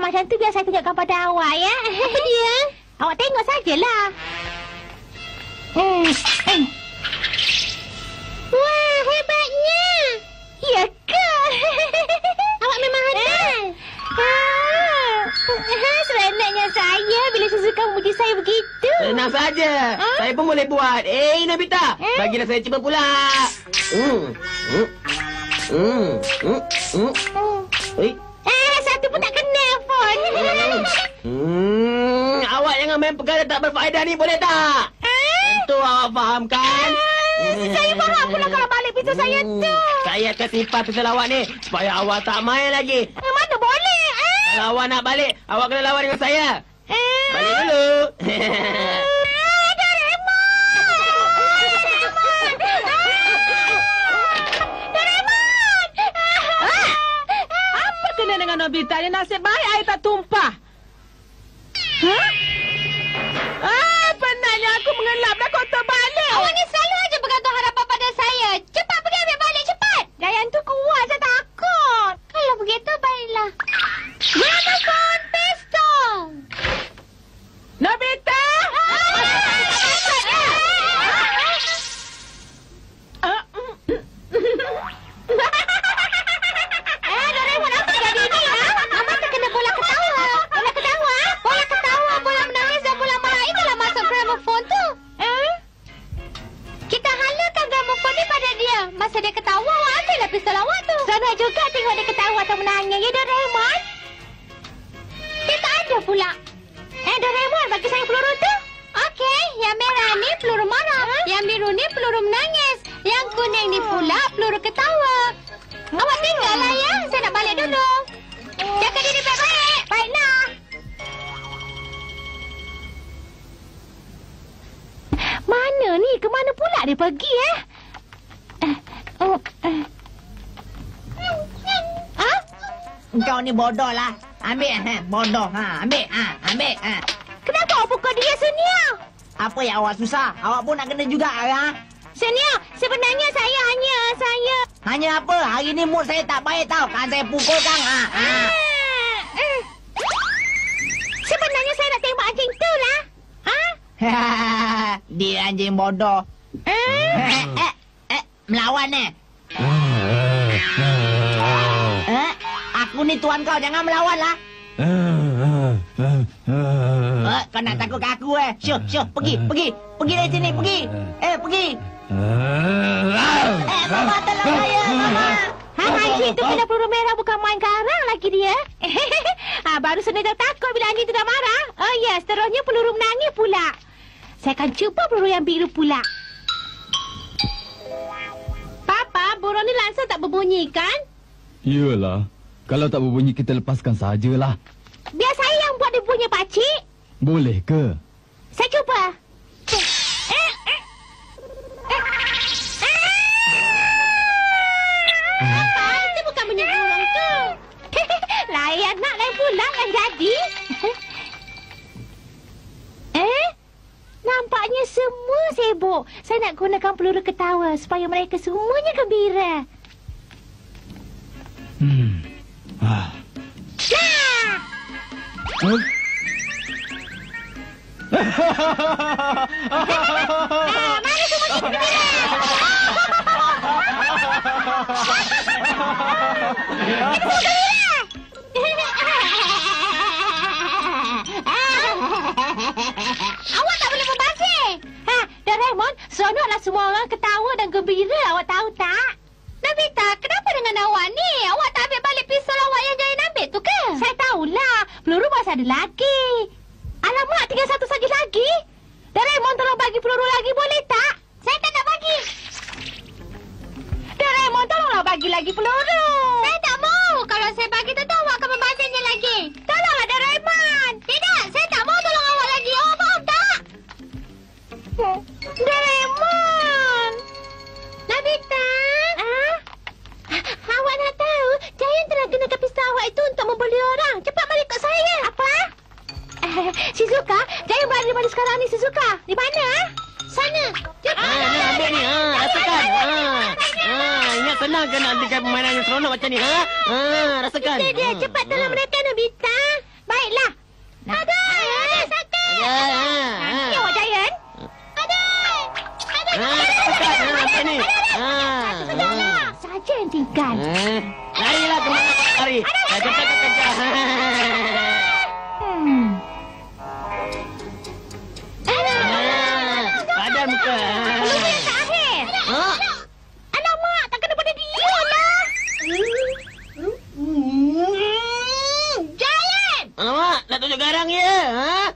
macam tu biar saya tunjukkan pada awak, ya. Apa dia? Awak tengok sajalah. Wah, hebatnya. Ya ke? Awak memang handal. Seronoknya saya bila Shizuka memuji saya begitu. Senang saja. Saya pun boleh buat. Nobita, bagilah saya cuba pula. Satu pun tak kena pun. Awak jangan main perkara tak berfaedah ni, boleh tak? Tentu awak faham kan? Saya faham pula kalau balik pisau saya tu. Saya akan simpan pisau awak ni supaya awak tak main lagi. Mana boleh? Kalau awak nak balik, awak kena lawan dengan saya. Balik dulu. Dengan Nobita ni nasib baik air tak tumpah. Penatnya aku mengelap dah kotor balik. Awak ni selalu aja bergantung harapan pada saya. Cepat pergi ambil balik, cepat. Jayan tu kuat, saya takut. Kalau begitu, baiklah. Mana kontes tu? Nobita! Doraemon, apa jadi ni? Mama terkena bola ketawa. Bola ketawa? Bola ketawa, bola menangis dan bola marah itulah masuk gramofon tu. Kita halakan gramofon ni pada dia. Masa dia ketawa, awak ambillah pistol awak tu. Seronok juga tengok dia ketawa atau menangis, ya Doraemon? Dia tak ada pula. Doraemon, bagi saya peluru tu. Okey, yang merah ni peluru marah. Yang biru ni peluru menangis. Yang kuning ni pula peluru ketawa. Awak tinggallah ya, saya nak balik dulu. Jaga diri baik-baik. Baiklah. Mana ni? Ke mana pula dia pergi, Kau ni bodoh lah. Ambil, bodoh. Ambil, ambil. Kenapa awak pukul dia, Sonia? Apa yang awak susah? Awak pun nak kena juga, Sonia, sebenarnya saya Hanya apa? Hari ni mood saya tak baik tau. Kan saya pukul kan. Sebenarnya saya nak tembak anjing tu lah. Dia anjing bodoh. Melawan Aku ni tuan kau, jangan melawan lah. Kau nak takut ke aku Syuh, pergi dari sini, pergi. Pergi. Mama, tolong saya, Mama. Anjing tu kena peluru merah bukan main karang lagi dia. Baru Sonia takut bila anjing tu dah marah. Oh ya, seterusnya peluru menangis pula. Saya akan cuba peluru yang biru pula. Papa, burung ni langsung tak berbunyi kan? Iyalah. Kalau tak berbunyi kita lepaskan sajalah. Biar saya yang buat dia bunyi, pakcik. Boleh ke? Saya cuba. Apa? Itu bukan bunyi burung tu. Layan nak lain pula yang jadi. Nampaknya semua sibuk. Saya nak gunakan peluru ketawa supaya mereka semuanya gembira. Mari semua kita gembira. Awak tak boleh membazir. Doraemon, seronoklah semua orang ketawa dan gembira, awak tahu tak? Nobita, kenapa dengan awak ni? Awak tak ambil balik pistol awak yang Jayan ambil tu ke? Saya tahulah, peluru masih ada lagi. Alamak, tinggal satu saja lagi. Doraemon, tolong bagi peluru lagi, boleh tak? Saya tak nak bagi. Doraemon, tolonglah bagi lagi peluru. Saya tak mau. Kalau saya bagi tu, awak akan membazirnya lagi. Tolonglah, Doraemon. Tidak, saya tak mau tolong awak lagi. Awak faham tak? Doraemon. Nobita. Awak nak tahu, Jayan telah gunakan pistol awak itu untuk membuli orang. Cepat mari ikut saya. Apa? Shizuka, Jayan berada di mana sekarang ni, Shizuka? Di mana? Sana. Cepat. Ni ambil ni. Rasakan. Ingat senang ke nak ambilkan permainan yang seronok macam ni? Rasakan. Itu dia. Cepat tolong mereka, Nobita. Nak tunjuk garang ya? Ha?